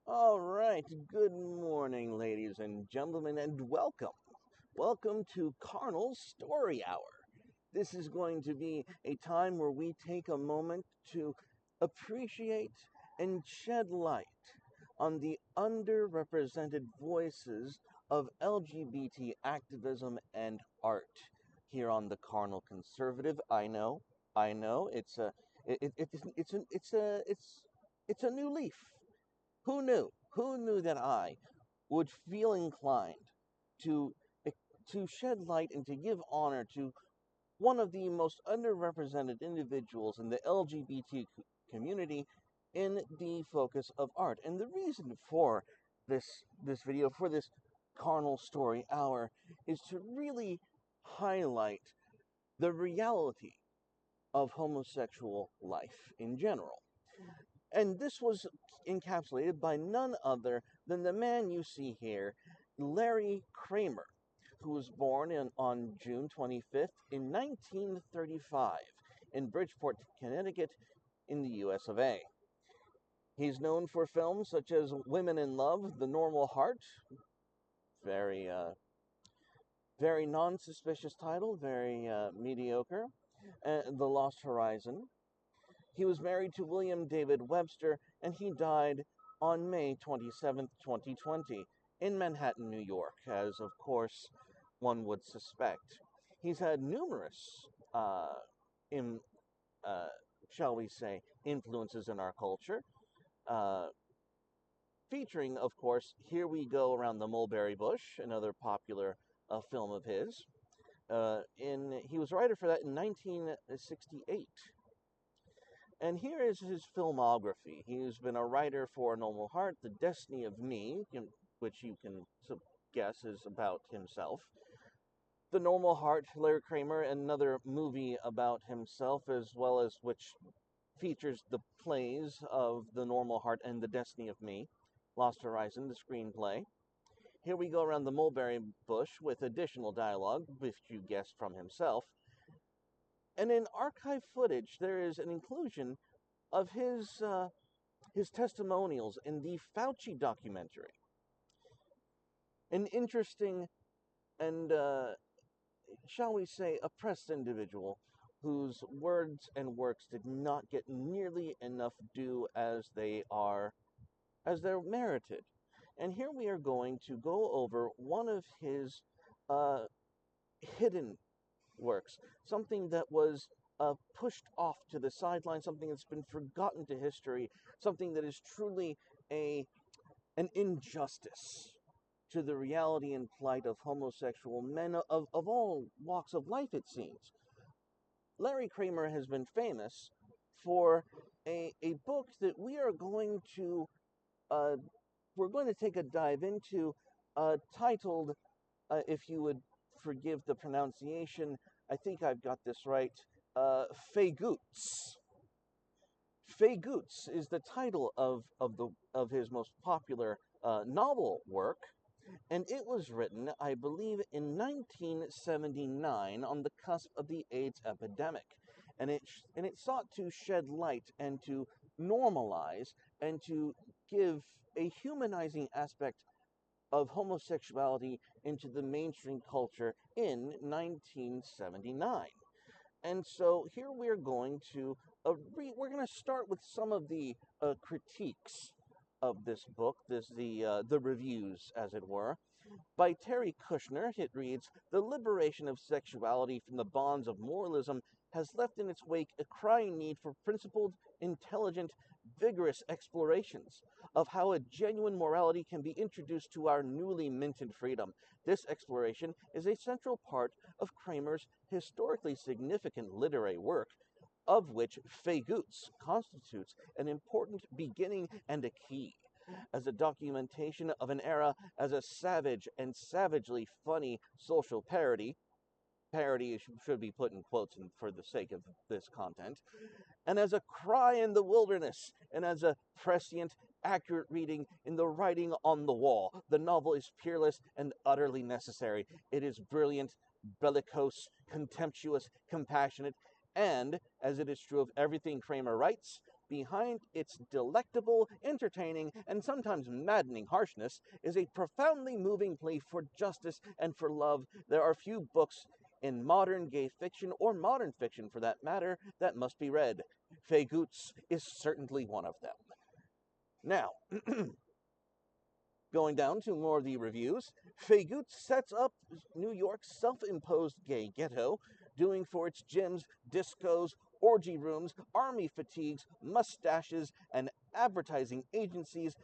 All right, good morning, ladies and gentlemen, and welcome. Welcome to Carnal's Story Hour. This is going to be a time where we take a moment to appreciate and shed light on the underrepresented voices of LGBT activism and art here on the Carnal Conservative. I know, it's a new leaf. Who knew? Who knew that I would feel inclined to to shed light and to give honor to one of the most underrepresented individuals in the LGBT community in the focus of art? And the reason for this video, for this Carnal Story Hour, is to really highlight the reality of homosexual life in general. And this was encapsulated by none other than the man you see here, Larry Kramer, who was born on June 25th in 1935 in Bridgeport, Connecticut, in the US of A. He's known for films such as Women in Love, The Normal Heart, very very non-suspicious title, very mediocre, The Lost Horizon. He was married to William David Webster, and he died on May 27th, 2020, in Manhattan, New York, as of course one would suspect. He's had numerous, in, uh, shall we say, influences in our culture, uh, featuring, of course, Here We Go Around the Mulberry Bush, another popular film of his. He was a writer for that in 1968. And here is his filmography. He's been a writer for Normal Heart, The Destiny of Me, which you can guess is about himself. The Normal Heart, Larry Kramer, another movie about himself, as well as which features the plays of The Normal Heart and The Destiny of Me. Lost Horizon, the screenplay. Here We Go Around the Mulberry Bush with additional dialogue, which you guessed from himself. And in archive footage, there is an inclusion of his testimonials in the Fauci documentary. An interesting and, shall we say, oppressed individual whose words and works did not get nearly enough due as they're merited. And here we are going to go over one of his hidden works, something that was pushed off to the sideline, something that's been forgotten to history, something that is truly an injustice to the reality and plight of homosexual men of all walks of life, it seems. Larry Kramer has been famous for a book that we're going to take a dive into, titled, if you would forgive the pronunciation, I think I've got this right, Fae-Goots. Fae-Goots is the title of his most popular novel work, and it was written, I believe, in 1979 on the cusp of the AIDS epidemic, and it sought to shed light and to normalize and to give a humanizing aspect of homosexuality into the mainstream culture in 1979. And so here we're going to start with some of the critiques of this book, the reviews, as it were. By Terry Kushner, it reads, "The liberation of sexuality from the bonds of moralism has left in its wake a crying need for principled, intelligent, vigorous explorations of how a genuine morality can be introduced to our newly minted freedom. This exploration is a central part of Kramer's historically significant literary work, of which Fae-Goots constitutes an important beginning and a key. As a documentation of an era, as a savage and savagely funny social parody should be put in quotes for the sake of this content, and as a cry in the wilderness, and as a prescient, accurate reading in the writing on the wall. The novel is peerless and utterly necessary. It is brilliant, bellicose, contemptuous, compassionate, and, as it is true of everything Kramer writes, behind its delectable, entertaining, and sometimes maddening harshness is a profoundly moving plea for justice and for love. There are few books in modern gay fiction, or modern fiction for that matter, that must be read. Fae-Goots is certainly one of them. Now, going down to more of the reviews, Fae-Goots sets up New York's self-imposed gay ghetto, doing for its gyms, discos, orgy rooms, army fatigues, mustaches, and advertising agencies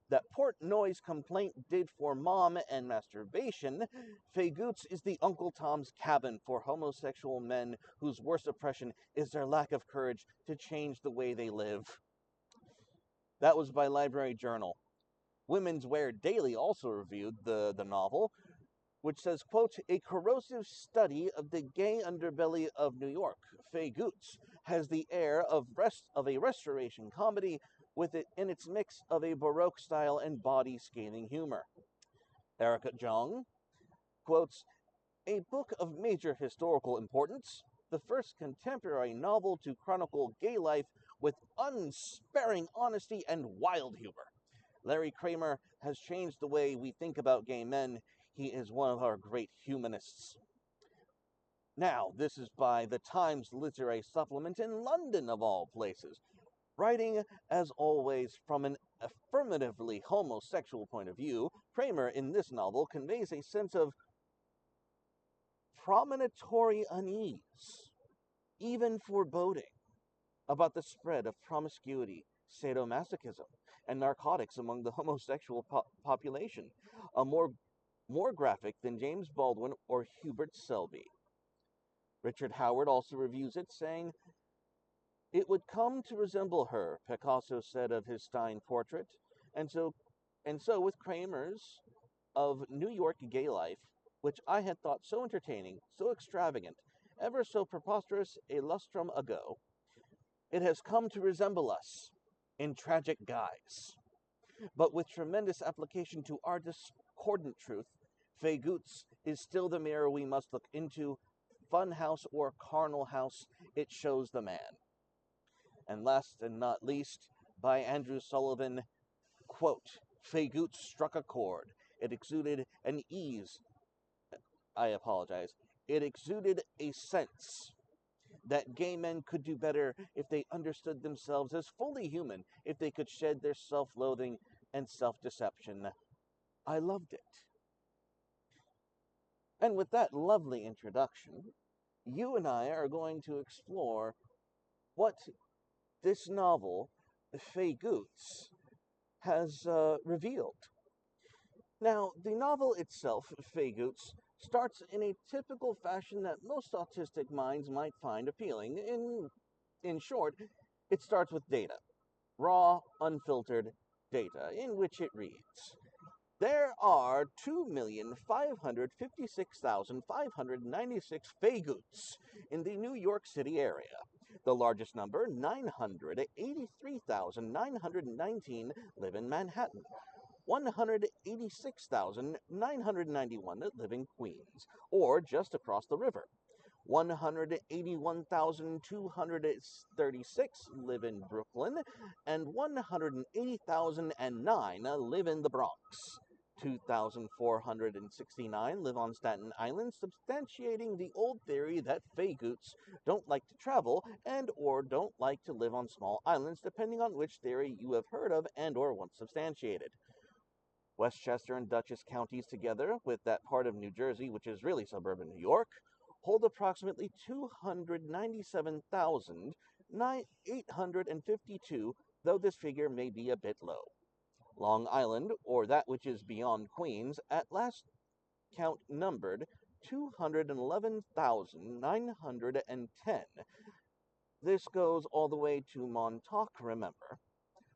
that Portnoy's complaint did for mom and masturbation. Fae-Goots is the Uncle Tom's Cabin for homosexual men whose worst oppression is their lack of courage to change the way they live. That was by Library Journal. Women's Wear Daily also reviewed the novel, which says, quote, a corrosive study of the gay underbelly of New York. Fae-Goots has the air of a restoration comedy with it in its mix of a Baroque style and body-scathing humor. Erica Jong quotes, a book of major historical importance, the first contemporary novel to chronicle gay life with unsparing honesty and wild humor. Larry Kramer has changed the way we think about gay men. He is one of our great humanists. Now, this is by the Times Literary Supplement in London, of all places. Writing, as always, from an affirmatively homosexual point of view, Kramer in this novel conveys a sense of premonitory unease, even foreboding, about the spread of promiscuity, sadomasochism, and narcotics among the homosexual population, more graphic than James Baldwin or Hubert Selby. Richard Howard also reviews it, saying, it would come to resemble her, Picasso said of his Stein portrait, and so with Kramer's of New York gay life, which I had thought so entertaining, so extravagant, ever so preposterous a lustrum ago, it has come to resemble us in tragic guise. But with tremendous application to our discordant truth, Fae-Goots is still the mirror we must look into. Fun house or carnal house, it shows the man. And last and not least, by Andrew Sullivan, quote, Fae-Goots struck a chord. It exuded an ease. It exuded a sense that gay men could do better if they understood themselves as fully human, if they could shed their self-loathing and self-deception. I loved it. And with that lovely introduction, you and I are going to explore what this novel, Fae-Goots, has revealed. Now, the novel itself, Fae-Goots, starts in a typical fashion that most autistic minds might find appealing. In short, it starts with data. Raw, unfiltered data, in which it reads, there are 2,556,596 Fae-Goots in the New York City area. The largest number, 983,919, live in Manhattan. 186,991 live in Queens, or just across the river. 181,236 live in Brooklyn, and 180,009 live in the Bronx. 2,469 live on Staten Island, substantiating the old theory that Fae-Goots don't like to travel and or don't like to live on small islands, depending on which theory you have heard of and or once substantiated. Westchester and Dutchess counties, together with that part of New Jersey, which is really suburban New York, hold approximately 297,852, though this figure may be a bit low. Long Island, or that which is beyond Queens, at last count numbered 211,910. This goes all the way to Montauk, remember.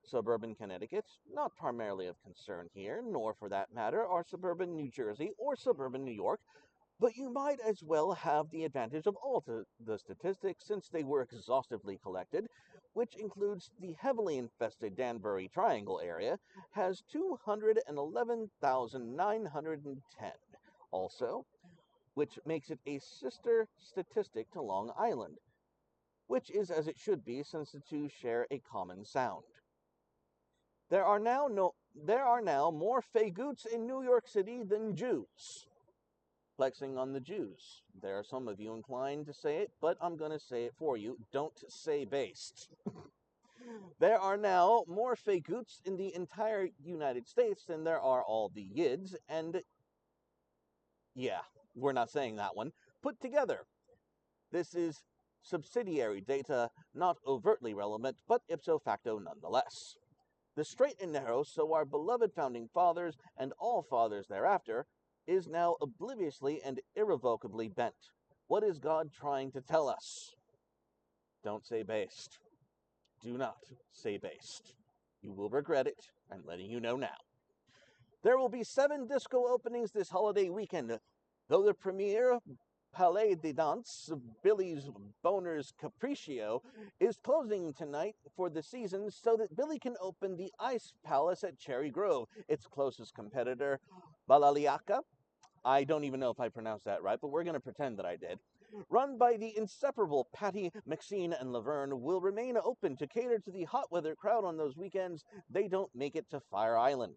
Suburban Connecticut, not primarily of concern here, nor for that matter are suburban New Jersey or suburban New York, but you might as well have the advantage of all the statistics since they were exhaustively collected, which includes the heavily infested Danbury Triangle area, has 211,910 also, which makes it a sister statistic to Long Island. which is as it should be since the two share a common sound. There are now more Fae-Goots in New York City than Jews. Flexing on the Jews. There are some of you inclined to say it, but I'm going to say it for you. Don't say based. There are now more Fae-Goots in the entire United States than there are all the Yids, and yeah, we're not saying that one, put together. This is subsidiary data, not overtly relevant, but ipso facto nonetheless. The straight and narrow, so our beloved founding fathers and all fathers thereafter, is now obliviously and irrevocably bent. What is God trying to tell us? Don't say based. Do not say based. You will regret it. I'm letting you know now. There will be 7 disco openings this holiday weekend, though the premiere, Palais de Danse, Billy's Boner's Capriccio, is closing tonight for the season so that Billy can open the Ice Palace at Cherry Grove, its closest competitor, Balaliaka. I don't even know if I pronounced that right, but we're going to pretend that I did. Run by the inseparable Patty, Maxine, and Laverne, will remain open to cater to the hot weather crowd on those weekends they don't make it to Fire Island.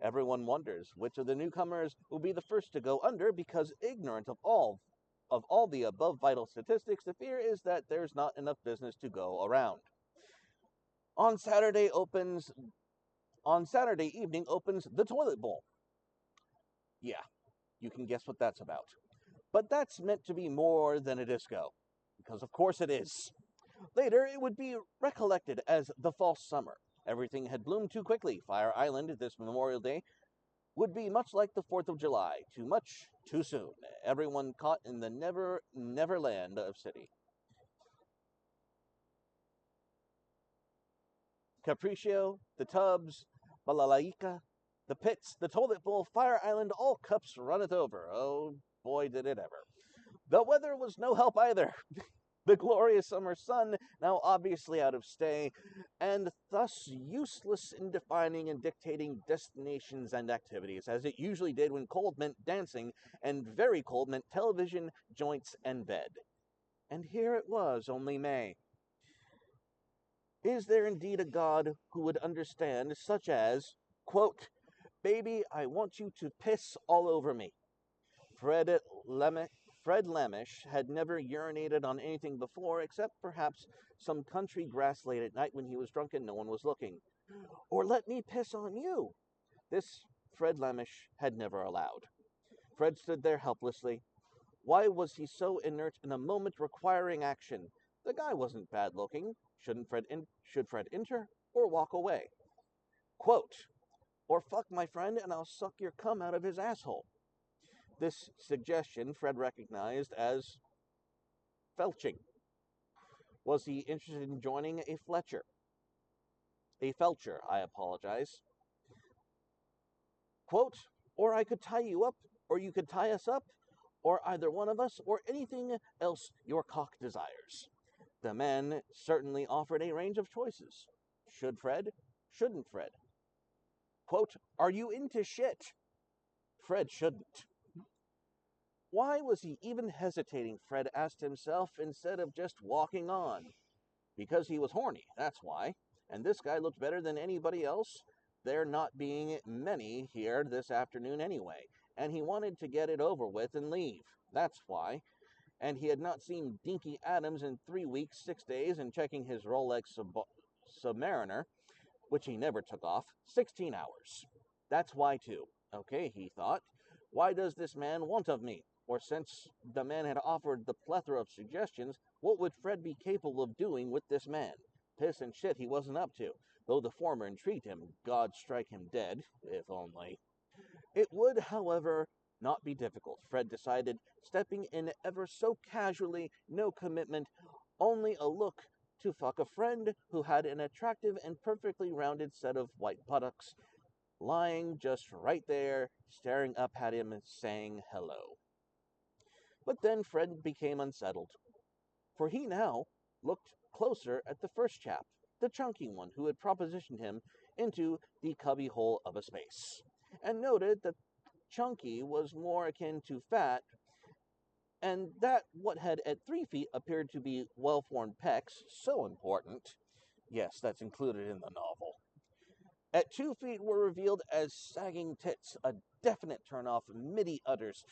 Everyone wonders which of the newcomers will be the first to go under because ignorant of all the above vital statistics, the fear is that there's not enough business to go around. On Saturday evening opens The Toilet Bowl. Yeah, you can guess what that's about. But that's meant to be more than a disco, because of course it is. Later, it would be recollected as the false summer. Everything had bloomed too quickly. Fire Island, this Memorial Day, would be much like the 4th of July. Too much, too soon. Everyone caught in the never land of city. Capriccio, the tubs, Balalaika, the pits, the toilet bowl, Fire Island, all cups runneth over. Oh, boy, did it ever. The weather was no help either. The glorious summer sun, now obviously out of stay, and thus useless in defining and dictating destinations and activities, as it usually did when cold meant dancing, and very cold meant television, joints, and bed. And here it was, only May. Is there indeed a God who would understand, such as, quote, "Baby, I want you to piss all over me"? Fred Lamish had never urinated on anything before, except perhaps some country grass late at night when he was drunk and no one was looking. Or let me piss on you. This Fred Lamish had never allowed. Fred stood there helplessly. Why was he so inert in a moment requiring action? The guy wasn't bad looking. Should Fred enter or walk away? Quote, "Or fuck my friend and I'll suck your cum out of his asshole." This suggestion Fred recognized as felching. Was he interested in joining a Fletcher? A Felcher, I apologize. Quote, "Or I could tie you up, or you could tie us up, or either one of us, or anything else your cock desires." The man certainly offered a range of choices. Should Fred? Shouldn't Fred? Quote, "Are you into shit?" Fred shouldn't. Why was he even hesitating, Fred asked himself, instead of just walking on? Because he was horny, that's why. And this guy looked better than anybody else, there not being many here this afternoon anyway. And he wanted to get it over with and leave. That's why. And he had not seen Dinky Adams in 3 weeks, 6 days, and checking his Rolex Submariner, which he never took off, 16 hours. That's why, too. Okay, he thought. Why does this man want of me? Or since the man had offered the plethora of suggestions, what would Fred be capable of doing with this man? Piss and shit he wasn't up to, though the former intrigued him. God strike him dead, if only. It would, however, not be difficult, Fred decided, stepping in ever so casually, no commitment, only a look to fuck a friend who had an attractive and perfectly rounded set of white buttocks, lying just right there, staring up at him and saying hello. But then Fred became unsettled, for he now looked closer at the first chap, the chunky one who had propositioned him into the cubbyhole of a space, and noted that chunky was more akin to fat, and that what had at 3 feet appeared to be well-formed pecs so important. Yes, that's included in the novel. At 2 feet were revealed as sagging tits, a definite turnoff, midi udders,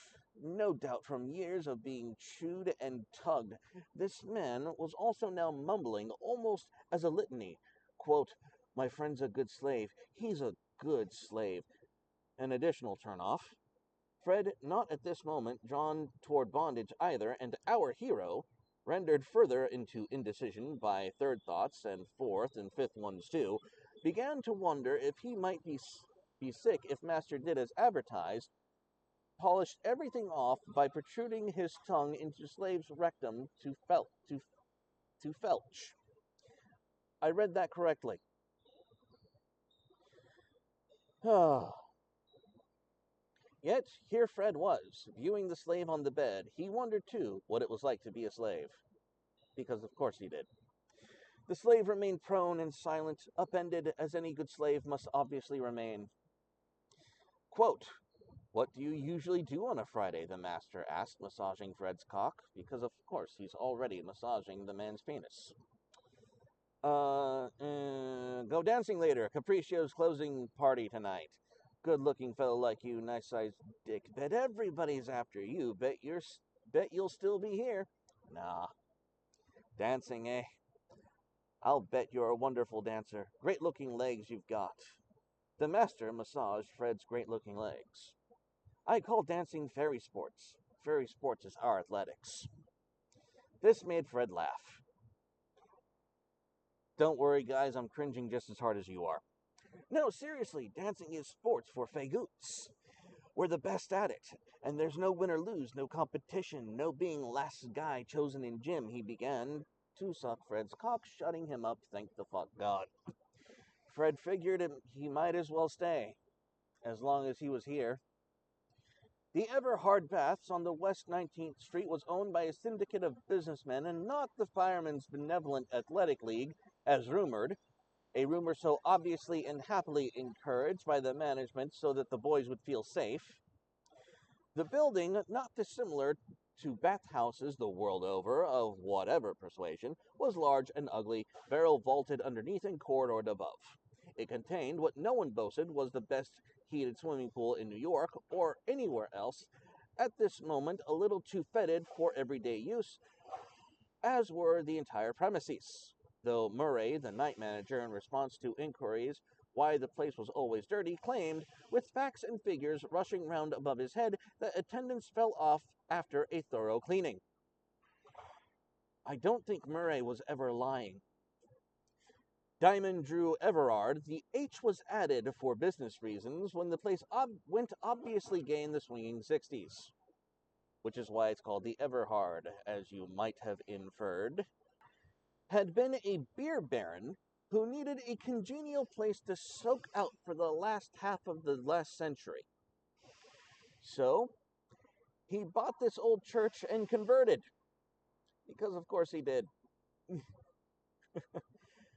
no doubt from years of being chewed and tugged. This man was also now mumbling, almost as a litany, quote, "My friend's a good slave. He's a good slave." An additional turnoff. Fred, not at this moment drawn toward bondage either, and our hero, rendered further into indecision by third thoughts and fourth and fifth ones too, began to wonder if he might be sick if Master did as advertised, polished everything off by protruding his tongue into slave's rectum to felch. I read that correctly. Yet here Fred was, viewing the slave on the bed. He wondered, too, what it was like to be a slave. Because of course he did. The slave remained prone and silent, upended, as any good slave must obviously remain. Quote, "What do you usually do on a Friday?" the master asked, massaging Fred's cock, because of course he's already massaging the man's penis. Go dancing later. Capriccio's closing party tonight. Good-looking fellow like you, nice-sized dick. Bet everybody's after you. Bet you'll still be here. Nah. Dancing, eh? I'll bet you're a wonderful dancer. Great-looking legs you've got. The master massaged Fred's great-looking legs. I call dancing fairy sports. Fairy sports is our athletics. This made Fred laugh. Don't worry, guys, I'm cringing just as hard as you are. No, seriously, dancing is sports for Fae-Goots. We're the best at it, and there's no win or lose, no competition, no being last guy chosen in gym. He began to suck Fred's cock, shutting him up, thank the fuck God. Fred figured he might as well stay, as long as he was here. The Everhard Baths on the West 19th Street was owned by a syndicate of businessmen and not the Firemen's Benevolent Athletic League, as rumored, a rumor so obviously and happily encouraged by the management so that the boys would feel safe. The building, not dissimilar to bathhouses the world over, of whatever persuasion, was large and ugly, barrel vaulted underneath and corridored above. It contained what no one boasted was the best heated swimming pool in New York or anywhere else, at this moment a little too fetid for everyday use, as were the entire premises. Though Murray, the night manager, in response to inquiries why the place was always dirty, claimed, with facts and figures rushing round above his head, that attendance fell off after a thorough cleaning. I don't think Murray was ever lying. Diamond drew Everard. The H was added for business reasons when the place went obviously gay in the swinging 60s, which is why it's called the Everhard, as you might have inferred, had been a beer baron who needed a congenial place to soak out for the last half of the last century. So, he bought this old church and converted, because of course he did.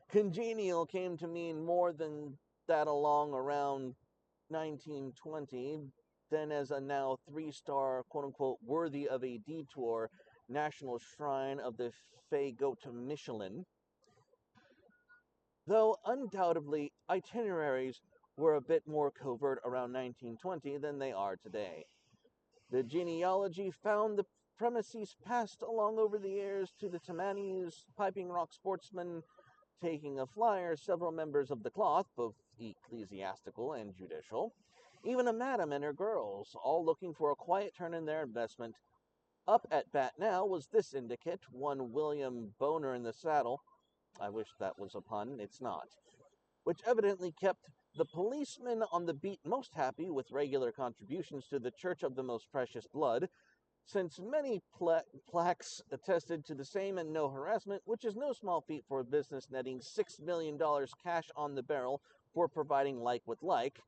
Congenial came to mean more than that along around 1920, then as a now 3-star, quote-unquote, worthy of a detour national shrine of the Fae-Goots Michelin. Though undoubtedly itineraries were a bit more covert around 1920 than they are today. The genealogy found the premises passed along over the years to the Tammany's piping rock sportsmen, taking a flyer, several members of the cloth, both ecclesiastical and judicial, even a madam and her girls, all looking for a quiet turn in their investment. Up at bat now was this syndicate, one William Boner in the saddle. I wish that was a pun, it's not. Which evidently kept the policemen on the beat most happy with regular contributions to the Church of the Most Precious Blood, since many plaques attested to the same and no harassment, which is no small feat for a business netting $6 million cash on the barrel for providing like with like,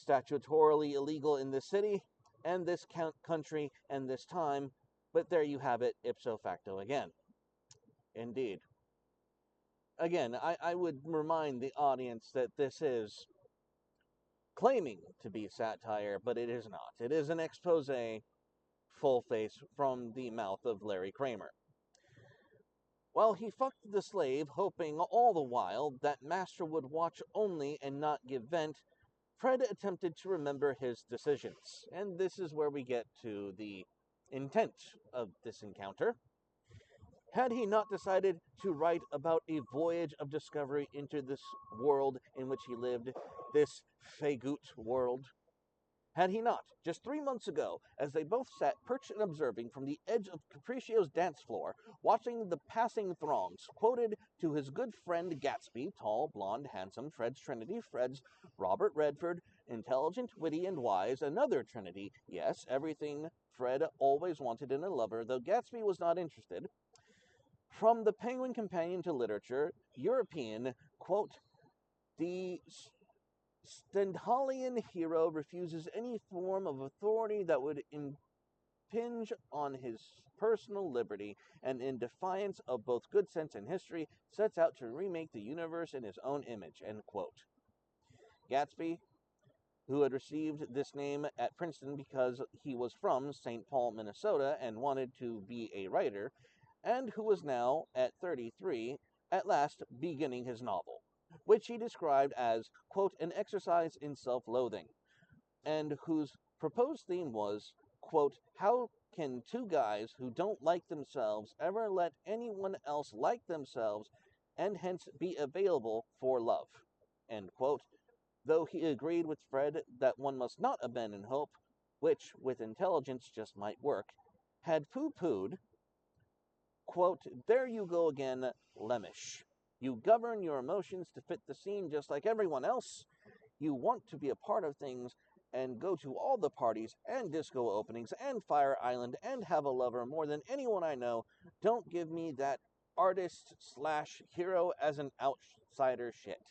statutorily illegal in this city, and this country, and this time, but there you have it, ipso facto again. Indeed. Again, I would remind the audience that this is claiming to be satire, but it is not. It is an expose full face from the mouth of Larry Kramer. While he fucked the slave, hoping all the while that master would watch only and not give vent, Fred attempted to remember his decisions. And this is where we get to the intent of this encounter. Had he not decided to write about a voyage of discovery into this world in which he lived, this Fae-Goots world? Had he not, just 3 months ago, as they both sat perched and observing from the edge of Capriccio's dance floor, watching the passing throngs, quoted to his good friend Gatsby, tall, blonde, handsome, Fred's Trinity, Fred's Robert Redford, intelligent, witty, and wise, another Trinity, yes, everything Fred always wanted in a lover, though Gatsby was not interested. From the Penguin Companion to Literature, European, quote, the Stendhalian hero refuses any form of authority that would impinge on his personal liberty, and in defiance of both good sense and history, sets out to remake the universe in his own image, end quote. Gatsby, who had received this name at Princeton because he was from St. Paul, Minnesota, and wanted to be a writer, and who was now, at 33, at last beginning his novel, which he described as, quote, an exercise in self-loathing, and whose proposed theme was, quote, how can two guys who don't like themselves ever let anyone else like themselves and hence be available for love, end quote, though he agreed with Fred that one must not abandon hope, which, with intelligence, just might work, had pooh-poohed, quote, there you go again, Lemish. You govern your emotions to fit the scene just like everyone else. You want to be a part of things and go to all the parties and disco openings and Fire Island and have a lover more than anyone I know. Don't give me that artist/hero as an outsider shit.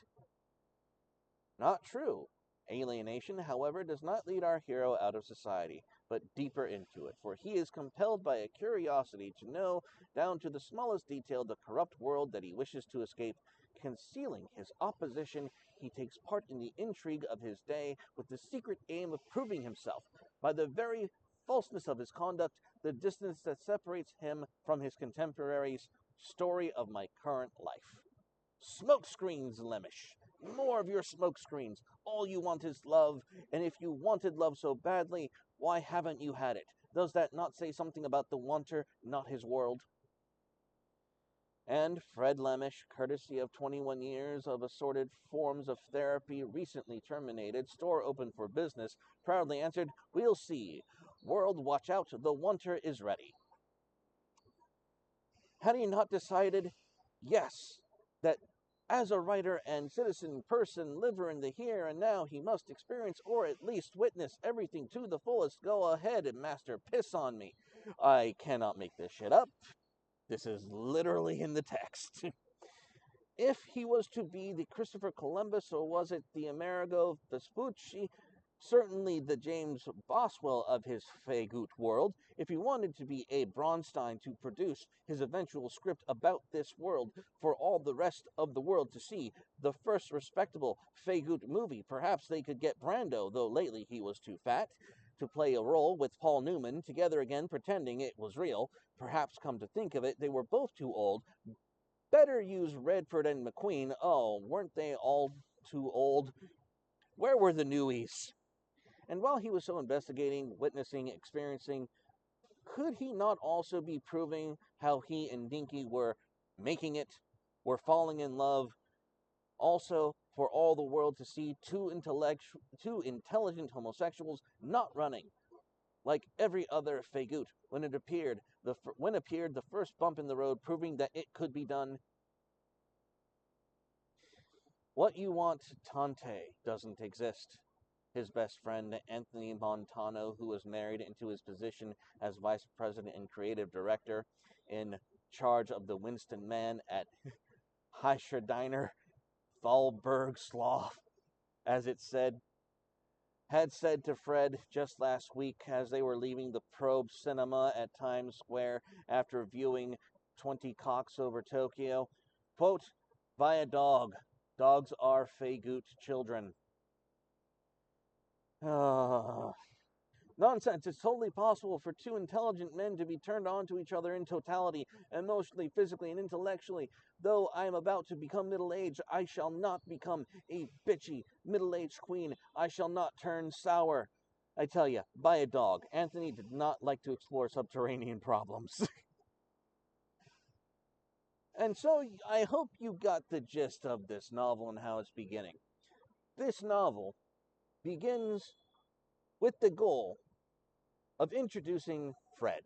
Not true. Alienation, however, does not lead our hero out of society, but deeper into it, for he is compelled by a curiosity to know, down to the smallest detail, the corrupt world that he wishes to escape. Concealing his opposition, he takes part in the intrigue of his day with the secret aim of proving himself, by the very falseness of his conduct, the distance that separates him from his contemporaries. Story of my current life. Smoke screens, Lemish. More of your smoke screens. All you want is love, and if you wanted love so badly, why haven't you had it? Does that not say something about the wanter, not his world? And Fred Lemish, courtesy of 21 years of assorted forms of therapy recently terminated, store open for business, proudly answered, we'll see. World, watch out, the wanter is ready. Had he not decided, yes, that as a writer and citizen person, liver in the here and now, he must experience or at least witness everything to the fullest. Go ahead, master, piss on me. I cannot make this shit up. This is literally in the text. If he was to be the Christopher Columbus, or was it the Amerigo Vespucci, certainly the James Boswell of his Fae-Goot world, if he wanted to be Abe Bronstein to produce his eventual script about this world for all the rest of the world to see, the first respectable Fae-Goot movie, perhaps they could get Brando, though lately he was too fat, to play a role with Paul Newman, together again pretending it was real. Perhaps, come to think of it, they were both too old. Better use Redford and McQueen. Oh, weren't they all too old? Where were the newies? And while he was so investigating, witnessing, experiencing, could he not also be proving how he and Dinky were making it, were falling in love, also for all the world to see two intelligent homosexuals not running, like every other Fae-Goot, when appeared the first bump in the road, proving that it could be done. What you want, Tante, doesn't exist. His best friend, Anthony Montano, who was married into his position as vice president and creative director in charge of the Winston Man at Heischer Diner, Thalberg Slough, as it said, had said to Fred just last week as they were leaving the Probe Cinema at Times Square after viewing 20 Cocks Over Tokyo, quote, by a dog. Dogs are Fae-Goot children. Nonsense. It's totally possible for two intelligent men to be turned on to each other in totality, emotionally, physically, and intellectually. Though I am about to become middle-aged, I shall not become a bitchy, middle-aged queen. I shall not turn sour. I tell you, buy a dog. Anthony did not like to explore subterranean problems. And so I hope you got the gist of this novel and how it's beginning. This novel begins with the goal of introducing Fred.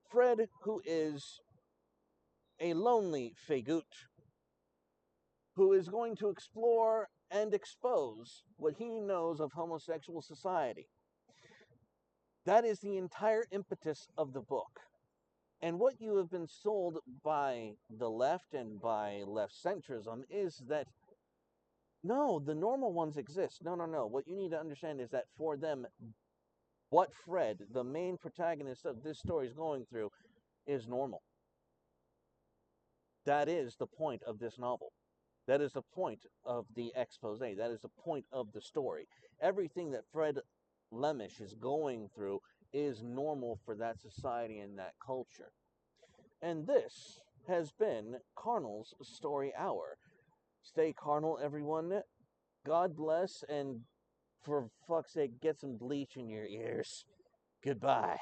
Fred, who is a lonely Fae-Goot, who is going to explore and expose what he knows of homosexual society. That is the entire impetus of the book. And what you have been sold by the left and by left centrism is that no, the normal ones exist. No, no, no. What you need to understand is that for them, what Fred, the main protagonist of this story, is going through is normal. That is the point of this novel. That is the point of the expose. That is the point of the story. Everything that Fred Lemish is going through is normal for that society and that culture. And this has been Carnal's Story Hour. Stay carnal, everyone. God bless, and for fuck's sake, get some bleach in your ears. Goodbye.